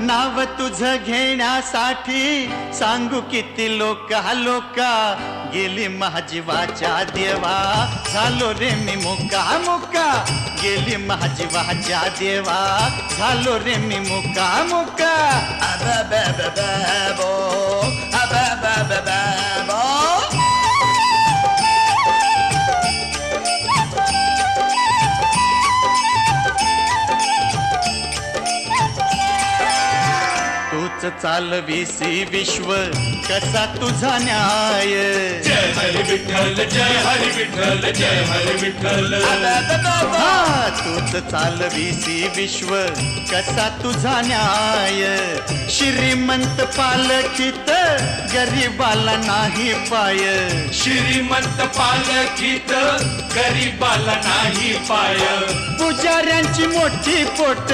नाव तुझं घेण्यासाठी सांगू किती लोका गेली महाजीवाच्या देवा झालो रे मी मुका मुका गेली महाजीवाच्या देवा झालो रे मी मुका मुका अबो अबो तूच चालवीसी विश्व कसा तुझा न्याय जय हरी विठ्ठल जय हरी विठ्ठल जय हरी विठ्ठल तूच चालवीसी विश्व कसा तुझा न्याय श्रीमंत पालखीत गरीबाला नाही पाय श्रीमंत पालखीत गरीबाला नाही पाय पुजाऱ्यांची मोठी पोट